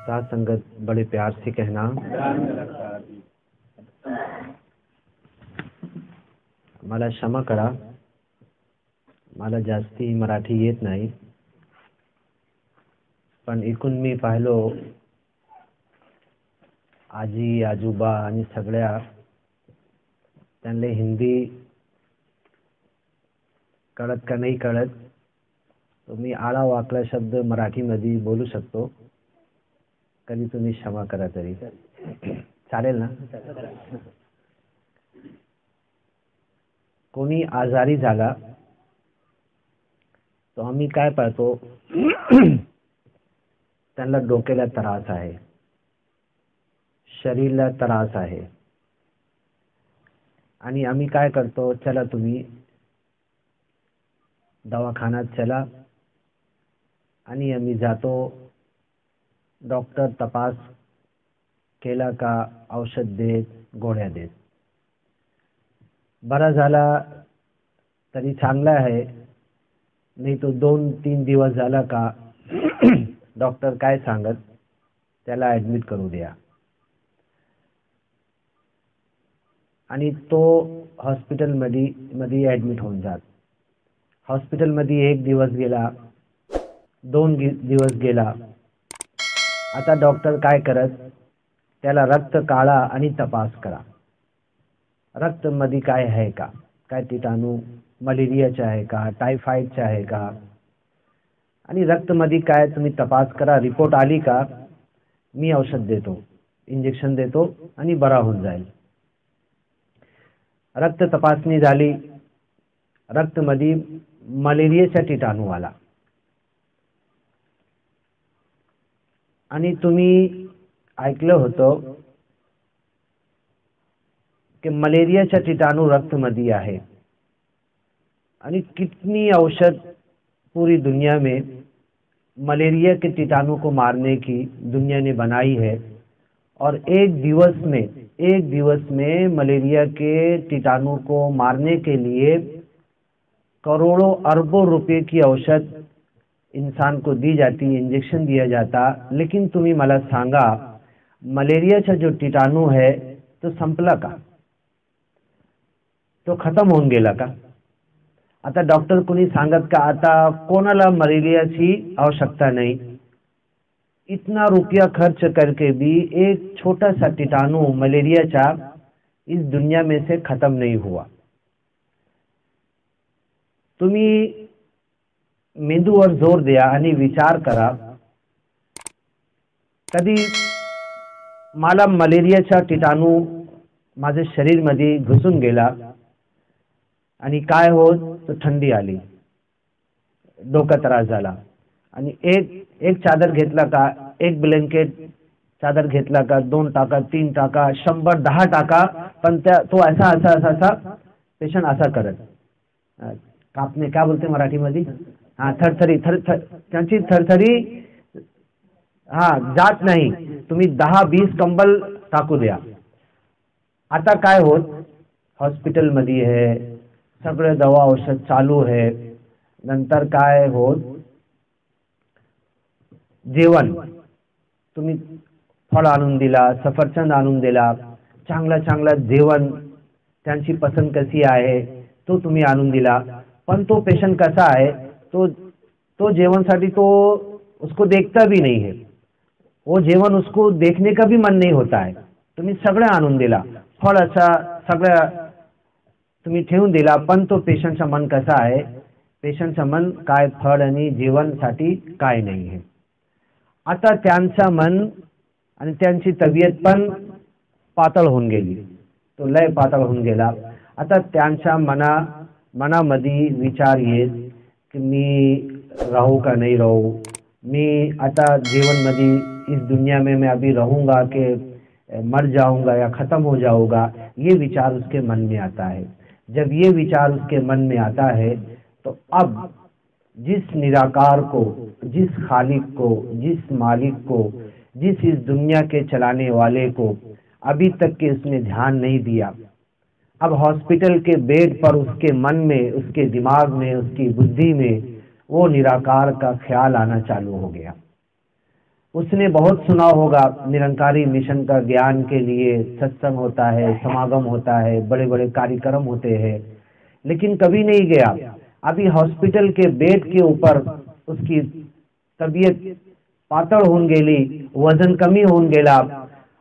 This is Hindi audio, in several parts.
साथ संगत बड़े प्यार से कहना, मला क्षमा करा, मला जास्ती मराठी येत नाही, पण एकूण मी पाहिलो आजी आजोबा आणि सगळ्या त्यांना हिंदी कळत का नाही कळत, तो मी आळा वाकला शब्द मराठीमध्ये बोलू शकतो, कधी तुम्ही क्षमा करा तरी चालेल ना. कोणी आजारी झाला तो आम्ही काय पाहतो, त्यांना डोक्याला त्रास आहे, शरीराला त्रास आहे, आणि आम्ही काय करतो, चला तुम्ही दवाखान्यात चला, आणि आम्ही जातो. डॉक्टर तपास केला का औषध देत, गोळ्या देत, बरा झाला तरी चांगला आहे, नाही तो 2-3 दिवस झाला का डॉक्टर काय सांगत, त्याला ऍडमिट करू द्या, आणि तो हॉस्पिटलमध्ये ऍडमिट होऊन जात. हॉस्पिटलमध्ये 1 दिवस गेला, 2 दिवस गेला. आता डॉक्टर काय करत, त्याला रक्त काढा आणि तपास करा, रक्त मध्ये काय आहे का, काय कीटाणू मलेरियाचा आहे का, टायफॉइडचा आहे का, आणि रक्त मध्ये काय तुम्ही तपास करा. रिपोर्ट आली का मी औषध देतो, इंजेक्शन देतो आणि बरा होऊन जाईल. रक्त तपासणी झाली, रक्त मध्ये मलेरियाचा कीटाणू आला, आणि तुम्ही ऐकलं होतं कि मलेरियाचा कीटाणू रक्त मध्ये आहे, आणि कितनी औषध पूरी दुनिया में मलेरिया के कीटाणु को मारने की दुनिया ने बनाई है, और एक दिवस में मलेरिया के कीटाणु को मारने के लिए करोड़ों अरबों रुपए की औषध इंसान को दी जाती, इंजेक्शन दिया जाता. लेकिन तुम्ही मला सांगा, मलेरियाचा जो कीटाणू है तो संपला का, तो खत्म होऊन गेला का. आता डॉक्टर कोणी सांगत का आता कोणाला मलेरियाची आवश्यकता नहीं, इतना रुपया खर्च करके भी एक छोटा सा कीटाणु मलेरियाचा इस दुनिया में से खत्म नहीं हुआ. तुम्ही मेंदूवर जोर द्या आणि विचार करा, कधी मला मलेरियाचा कीटाणू माझ्या शरीरमध्ये घुसून गेला आणि काय होत, तो थंडी आली, डोका त्रास झाला, आणि एक चादर घेतला का, एक ब्लँकेट चादर घेतला का, 2 टाका 3 टाका 100 10 टाका, पण तो ऐसा पेशंट असा करत, कापने क्या बोलते मराठीमध्ये, थरथरी त्यांची थरथरी जात नाही. तुम्ही 10-20 कंबल टाकू द्या. आता काय होत, हॉस्पिटलमध्ये आहे, सगळे दवा औषध चालू आहे, नंतर काय होत, जेवण तुम्ही फळ आणून दिला, सफरचंद आणून दिला, चांगला जेवण त्यांची पसंत कशी आहे तो तुम्ही आणून दिला, पण तो पेशंट कसा आहे, तो जेवणसाठी तो उसको देखता भी नहीं है, वो जेवण उसको देखने का भी मन नहीं होता है. तुम्ही सगळं आणून दिला, फळ असा सगळं तुम्ही ठेवून दिला, पण तो पेशंटचा मन कसा आहे, पेशंटचा मन काय फळ आणि जेवणसाठी काय नाही आहे. आता त्यांचा मन आणि त्यांची तब्येत पण पातळ होऊन गेली, तो लय पातळ होऊन गेला. आता त्यांच्या मनामध्ये विचार येत कि मी रहूं का नहीं रहूं, मैं आता जीवन मध्ये इस दुनिया में मैं अभी रहूंगा कि मर जाऊंगा या खत्म हो जाऊंगा, ये विचार उसके मन में आता है. जब ये विचार उसके मन में आता है तो अब जिस निराकार को, जिस खालिक को, जिस मालिक को, जिस इस दुनिया के चलाने वाले को अभी तक के उसने ध्यान नहीं दिया, अब हॉस्पिटल के बेड पर उसके मन में, उसके दिमाग में, उसकी बुद्धि में वो निराकार का ख्याल आना चालू हो गया. उसने बहुत सुना होगा निरंकारी मिशन का ज्ञान के लिए सत्संग होता है, समागम होता है, बड़े बड़े कार्यक्रम होते हैं, लेकिन कभी नहीं गया। अभी हॉस्पिटल के बेड के ऊपर उसकी तबीयत पातळ होऊन गेली, वजन कमी होऊन गेला।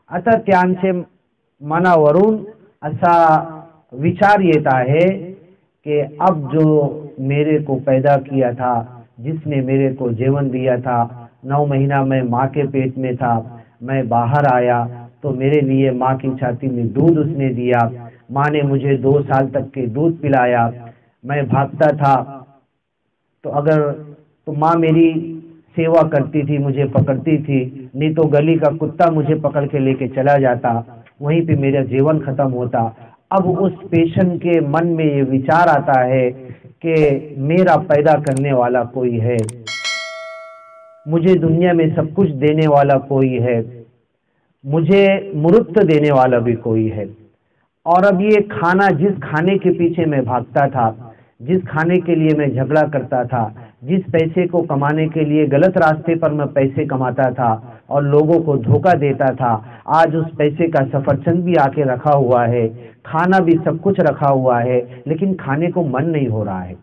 आता त्यांचे मनावरून असा विचार येत है कि अब जो मेरे को पैदा किया था, जिसने मेरे को जीवन दिया था, 9 महीना मैं माँ के पेट में था, मैं बाहर आया तो मेरे लिए माँ की छाती में दूध उसने दिया, माँ ने मुझे 2 साल तक के दूध पिलाया, मैं भागता था तो अगर तो माँ मेरी सेवा करती थी, मुझे पकड़ती थी, नहीं तो गली का कुत्ता मुझे पकड़ के लेके चला जाता, वहीं पे मेरा जीवन खत्म होता। अब उस पेशेंट के मन में ये विचार आता है कि मेरा पैदा करने वाला कोई है, मुझे दुनिया में सब कुछ देने वाला कोई है, मुझे मूर्त देने वाला भी कोई है। और अब ये खाना, जिस खाने के पीछे मैं भागता था, जिस खाने के लिए मैं झगड़ा करता था, जिस पैसे को कमाने के लिए गलत रास्ते पर मैं पैसे कमाता था और लोगों को धोखा देता था, आज उस पैसे का सफरचंद भी आके रखा हुआ है, खाना भी सब कुछ रखा हुआ है, लेकिन खाने को मन नहीं हो रहा है।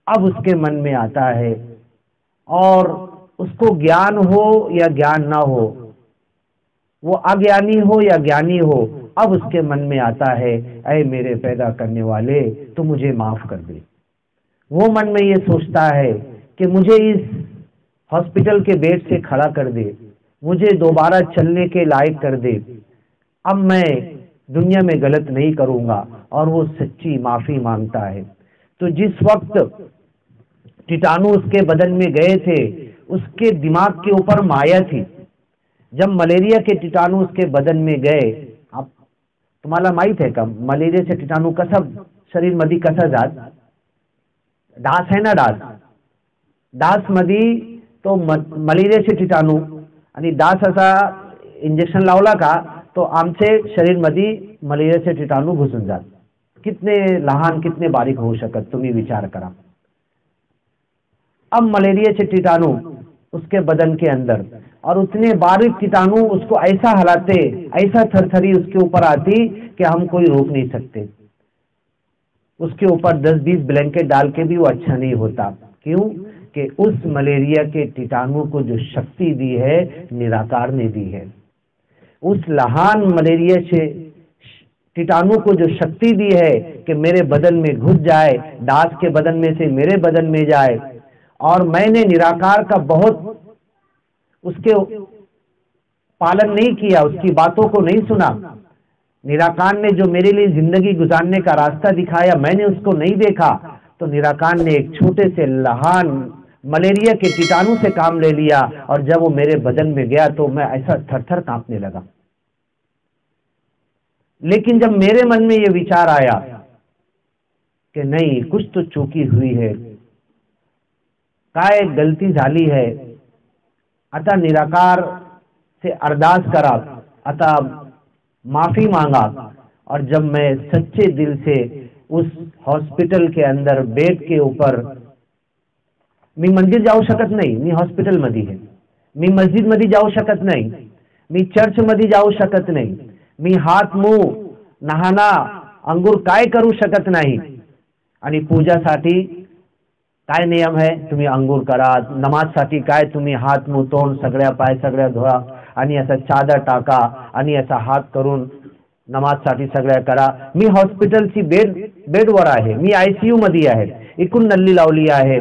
अब उसके मन में आता है, और उसको ज्ञान हो या ज्ञान ना हो, वो अज्ञानी हो या ज्ञानी हो, अब उसके मन में आता है, ऐ मेरे पैदा करने वाले, तो मुझे माफ कर दे। वो मन में ये सोचता है कि मुझे इस हॉस्पिटल के बेड से खड़ा कर दे, मुझे दोबारा चलने के लायक कर दे, अब मैं दुनिया में गलत नहीं करूँगा, और वो सच्ची माफ़ी मांगता है। तो जिस वक्त कीटाणु उसके बदन में गए थे, उसके दिमाग के ऊपर माया थी। जब मलेरिया के कीटाणु उसके बदन में गए, आप तुम्हाला माहित आहे का मलेरियाचे कीटाणु कसा शरीरमध्ये कसा जात? डास आहे ना, डास मध्ये तो मलेरियाचे कीटाणु, आणि डास असा इंजेक्शन लावला का तो आमचे शरीरमध्ये मलेरियाचे कीटाणु घुसून जात। कितने लहान कितने बारीक होऊ शकत, तुम्ही विचार करा। अब मलेरिया के कीटाणु उसके बदन के अंदर, और उतने बारीक कीटाणु उसको ऐसा हलाते, ऐसा थरथरी उसके ऊपर आती कि हम कोई रोक नहीं सकते। उसके ऊपर 10-20 ब्लैंकेट डाल के भी वो अच्छा नहीं होता। क्यों? कि उस मलेरिया के कीटाणु को जो शक्ति दी है, निराकार ने दी है। उस लहान मलेरिया से कीटाणु को जो शक्ति दी है कि मेरे बदन में घुस जाए, दास के बदन में से मेरे बदन में जाए, और मैंने निराकार का बहुत उसके पालन नहीं किया, उसकी बातों को नहीं सुना। निराकार ने जो मेरे लिए जिंदगी गुजारने का रास्ता दिखाया, मैंने उसको नहीं देखा, तो निराकार ने एक छोटे से लहान मलेरिया के कीटाणु से काम ले लिया, और जब वो मेरे बदन में गया तो मैं ऐसा थरथर कांपने लगा। लेकिन जब मेरे मन में ये विचार आया कि नहीं, कुछ तो चूकी हुई है, काय गलती झाली है, आता निराकार से अरदास करा, आता माफी मांगा, और जब मैं सच्चे दिल से उस हॉस्पिटल के अंदर बेड के ऊपर, मी मंदिर जाऊ शकत नाही, मी हॉस्पिटल मध्ये आहे, मी मस्जिद मध्ये जाऊ शकत नाही, मी चर्च मध्ये जाऊ शकत नाही, मी हात मुंह नहाना अंघोळ काय करू शकत नाही, आणि पूजासाठी काय नियम है, तुम्ही अंघोळ करा, नमाजसाठी काय तुम्ही हात मुंह तोंड सगळ्या पाय सगळ्या धुवा, आणि असा चादर टाका, आणि असा हात करून नमाजसाठी सगळ्या करा। मी हॉस्पिटलची बेडवर आहे, मी ICU मध्ये आहे, इकून नल्ली लावली आहे,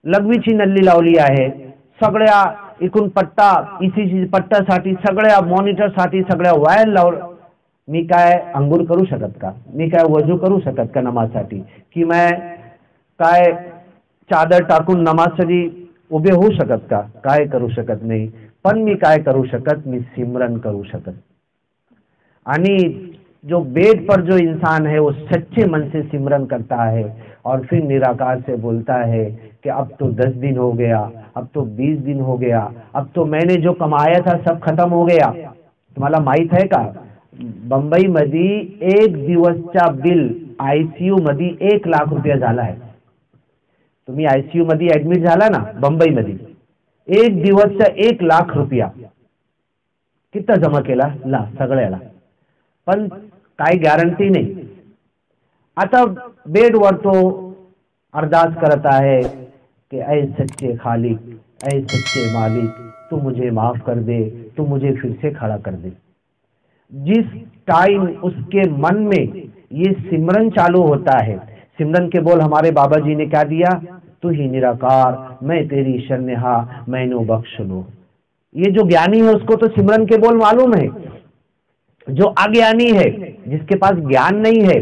लघवीची नल्ली लावली आहे, सगळ्या इकून पट्टा ECG पट्टासाठी, सगळ्या मॉनिटरसाठी सगळ्या वायर लाव, मी काय अंघोळ करू शकत का? मी काय वजू करू शकत का नमाजसाठी? की मैं काय चादर टाकून नमाजसाठी उभे होऊ शकत का? काय करू शकत नाही। पण मी काय करू शकत, मी सिमरन करू शकत। आणि जो बेड पर जो इंसान है वो सच्चे मन से सिमरन करता है, और फिर निराकार से बोलता है कि अब तो 10 दिन हो गया, अब तो 20 दिन हो गया, अब तो मैंने जो कमाया था सब खत्म हो गया। तुम्हाला माहित आहे का, बंबई मध्ये 1 दिवसचा बिल ICU मध्ये 1 लाख रुपया झाला आहे। तुम्ही ICU मध्ये ऍडमिट झाला ना बंबई मध्ये, एक दिवसचा 1,00,000 रुपया किती जमा केला ला सगळ्याला, पण काही गॅरंटी नाही. आता बेडवर तो अरदास करत आहे कि ऐ सच्चे खालिक, ऐ सच्चे मालिक, तू मुझे माफ कर दे, तू मुझे फिर से खड़ा कर दे. जिस टाइम उसके मन में ये सिमरन चालू होता है, सिमरन के बोल हमारे बाबा जी ने क्या दिया, तू ही निराकार, मैं तेरी शरणहा, मैनू बख्श लो. ये जो ज्ञानी है उसको तो सिमरन के बोल मालूम है. जो अज्ञानी है, जिसके पास ज्ञान नहीं है,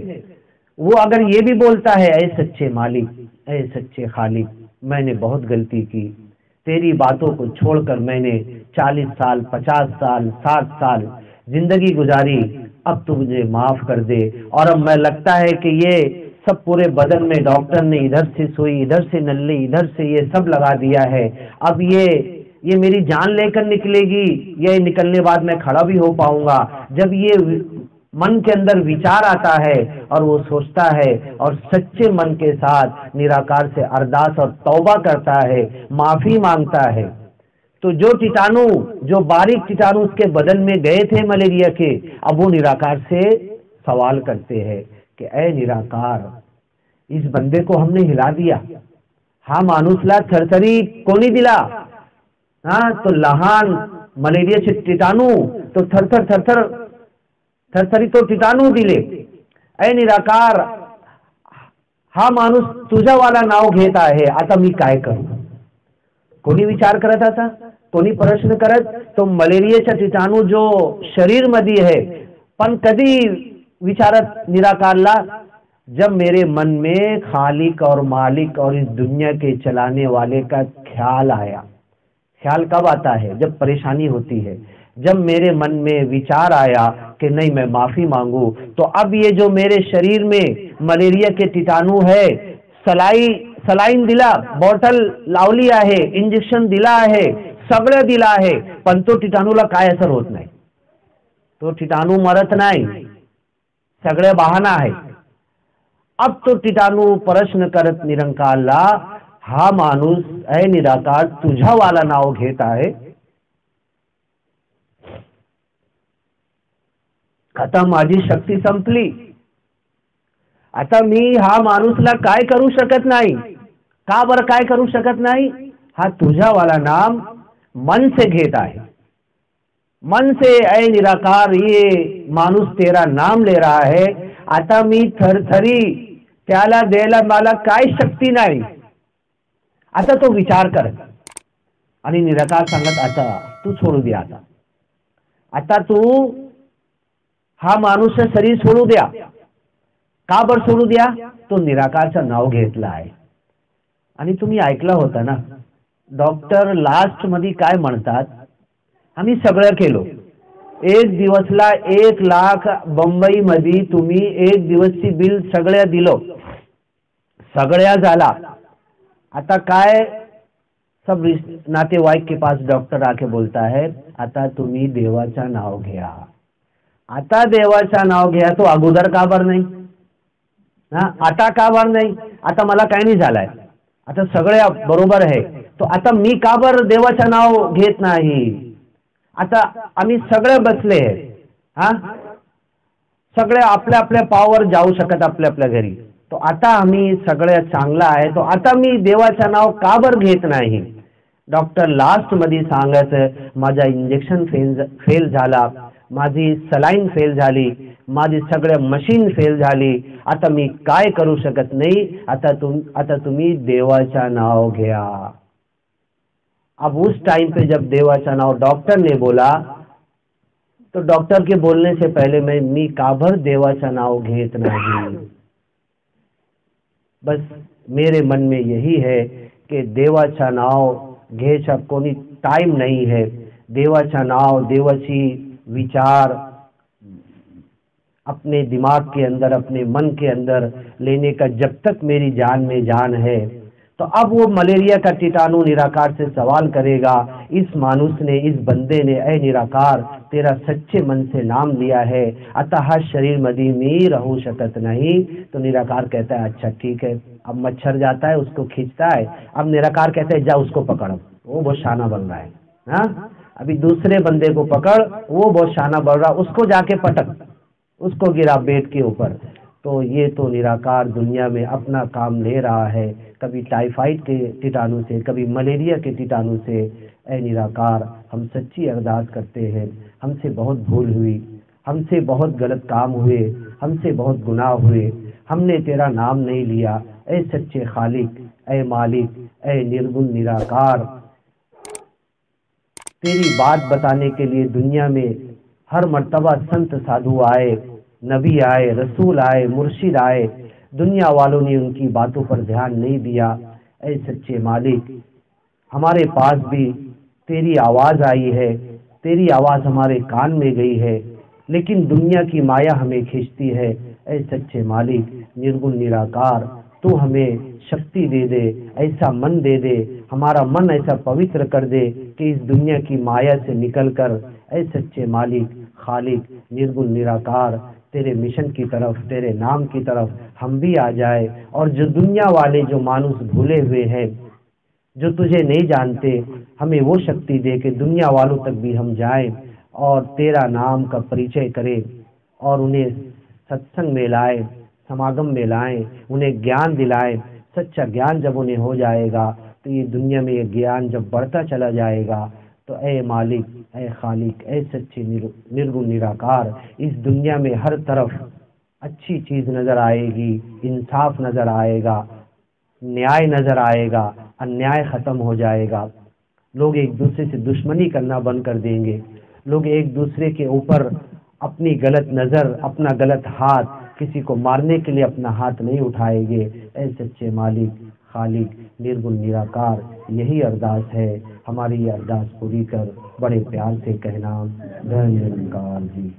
वो अगर ये भी बोलता है ऐ सच्चे मालिक, ऐ सच्चे खालिक, मैंने बहुत गलती की, तेरी बातों को छोड़कर मैंने 40 साल 50 साल 60 साल जिंदगी गुजारी, अब तू मुझे माफ कर दे. और अब मैं लगता है कि ये सब पूरे बदन में डॉक्टर ने इधर से सुई, इधर से नल्ली, इधर से ये सब लगा दिया है. अब ये मेरी जान लेकर निकलेगी, ये निकलने बाद मैं खड़ा भी हो पाऊंगा. जब ये मन के अंदर विचार आता है और वो सोचता है और सच्चे मन के साथ निराकार से अरदास और तौबा करता है, माफी मांगता है, तो जो कीटाणु, जो बारीक कीटाणु उसके बदन में गए थे मलेरिया के, अब वो निराकार से सवाल करते हैं कि ऐ निराकार, इस बंदे को हमने हिला दिया, हा माणूसला थरथरी कोणी दिला, हाँ तो लहान मलेरियाचे कीटाणू तो थरथर थरथर थरथरी तो कीटाणू दिले. ऐ निराकार, हा माणूस तुझ्यावाला नाव घेत आहे, आता मी काय करू. कोणी विचार करत आता, कोणी प्रश्न करत, तो मलेरियाचा कीटाणू जो शरीर मध्ये है, पण कधी विचारत निराकारला, जब मेरे मन में खालिक और मालिक और इस दुनिया के चलाने वाले का ख्याल आया. ख्याल कब आता है, जब परेशानी होती है. जब मेरे मन में विचार आया कि नहीं मैं माफी मांगू, तो अब ये जो मेरे शरीर में मलेरिया के कीटाणू है, सलाईन दिला, बॉटल लावली आहे, इंजेक्शन दिला आहे, सगळं दिला आहे, पण तो कीटाणूला काय असर होत नाही. तो कीटाणू मरत नाही, सगळे बहाना आहे. अब तो कीटाणू प्रश्न करत निरंकारला, हा माणूस ऐ निराकार तुझ्या वाला नाव घेत आहे, आता माझी शक्ती संपली, आता मी हा माणूसला काय करू शकत नाही. का बरं काय करू शकत नाही, हा तुझ्या वाला नाम मन से घेत आहे. मन से ऐ निराकार, ये माणूस तेरा नाम ले रहा है, आता मी थरथरी, त्याला द्यायला मला काय शक्ती नाही. आता तो विचार करत आणि निराकार सांगत, आता तू सोडू द्या, आता तू हा माणूस शरीर सोडू द्या. का बर सोडू द्या, तो निराकारचं नाव घेतलं आहे. आणि तुम्ही ऐकलं होतं ना, डॉक्टर लास्ट मध्ये काय म्हणतात, आम्ही सगळं केलो, एक दिवसला 1,00,000 बंबई मध्ये तुम्ही एक दिवसची बिल सगळ्या दिलो, सगळ्या झाला. आता काय, सब नातेवाईक के पास डॉक्टर आके बोलता है, आता तुम्ही देवाचं नाव घ्या. आता देवाचं नाव घ्या, तो अगोदर का बर नाही, हा आता का बर नाही. आता मला काही नाही झालाय, आता सगळ्या बरोबर आहे, तो आता मी का बर देवाचं नाव घेत नाही. आता आम्ही सगळे बसले, हा सगळे आपल्या आपल्या पावर जाऊ शकत आपल्या आपल्या घरी, तो आता आम्ही सगळ्या चांगला आहे, तो आता मी देवाचं नाव का बर घेत नाही. डॉक्टर लास्ट मध्ये सांगत, माझा इंजेक्शन फेल झाला, माझी सलाईन फेल झाली, माझी सगळ्या मशीन फेल झाली, आता मी काय करू शकत नाही. आता तुम्ही देवाचं नाव घ्या. अब उस टाइम पे जब देवाचं नाव डॉक्टर ने बोला, तो डॉक्टर के बोलने से पहले मी काभर देवाचं नाव घेत नाही. बस मेरे मन में यही है कि देवाचं नाव घ्यायचा कोणी टाइम नहीं है. देवाचं नाव, देवाची विचार अपने दिमाग के अंदर, अपने मन के अंदर लेने का जब तक मेरी जान में जान है, तो अब वो मलेरिया का कीटाणु निराकार से सवाल करेगा, इस मानुष ने, इस बंदे ने, ऐ निराकार तेरा सच्चे मन से नाम लिया है, अतः शरीर मध्ये मी रहू शकत नहीं. तो निराकार कहता है अच्छा ठीक है. अब मच्छर जाता है, उसको खींचता है, अब निराकार कहता है जा उसको पकड़ो. वो बहुत शाना बन रहा है। हाँ, अभी दूसरे बंदे को पकड़, वो बहुत शाना बन रहा, उसको जाके पटक, उसको गिरा बेड के ऊपर। तो ये तो निराकार दुनिया में अपना काम ले रहा है, कभी टाइफाइड के कीटाणु से, कभी मलेरिया के कीटाणु से। ऐ निराकार, हम सच्ची अरदास करते हैं, हमसे बहुत भूल हुई, हमसे बहुत गलत काम हुए, हमसे बहुत गुनाह हुए, हमने तेरा नाम नहीं लिया। ऐ सच्चे खालिक, ऐ मालिक, ऐ निर्गुण निराकार, तेरी बात बताने के लिए दुनिया में हर मर्तबा संत साधु आए, नबी आए, रसूल आए, मुर्शिद आए, दुनिया वालों ने उनकी बातों पर ध्यान नहीं दिया। ऐ सच्चे मालिक, हमारे पास भी तेरी आवाज आई है, तेरी आवाज हमारे कान में गई है, लेकिन दुनिया की माया हमें खींचती है। ऐ सच्चे मालिक, निर्गुण निराकार, तू हमें शक्ति दे दे, ऐसा मन दे दे, हमारा मन ऐसा पवित्र कर दे कि इस दुनिया की माया से निकलकर, ऐ सच्चे मालिक, खालिक, निर्गुण निराकार, तेरे मिशन की तरफ, तेरे नाम की तरफ हम भी आ जाए। और जो दुनिया वाले जो मानुस भूले हुए हैं, जो तुझे नहीं जानते, हमें वो शक्ति दे कि दुनिया वालों तक भी हम जाएं और तेरा नाम का परिचय करें और उन्हें सत्संग में लाएं, समागम में लाएं, उन्हें ज्ञान दिलाएं। सच्चा ज्ञान जब उन्हें हो जाएगा तो ये दुनिया में ये ज्ञान जब बढ़ता चला जाएगा, तो ए मालिक, ए खालिक, ए सच्चे निर्गुण निराकार, इस दुनिया में हर तरफ अच्छी चीज नजर आएगी, इंसाफ नजर आएगा, न्याय नजर आएगा, अन्याय खत्म हो जाएगा। लोग एक दूसरे से दुश्मनी करना बंद कर देंगे, लोग एक दूसरे के ऊपर अपनी गलत नजर, अपना गलत हाथ, किसी को मारने के लिए अपना हाथ नहीं उठाएंगे। ऐ सच्चे मालिक, खालिक, निर्गुण निराकार, यही अरदास है। हमारी ये अरदास पूरी कर बड़े प्यार से कहना, धन्य निरंकार जी।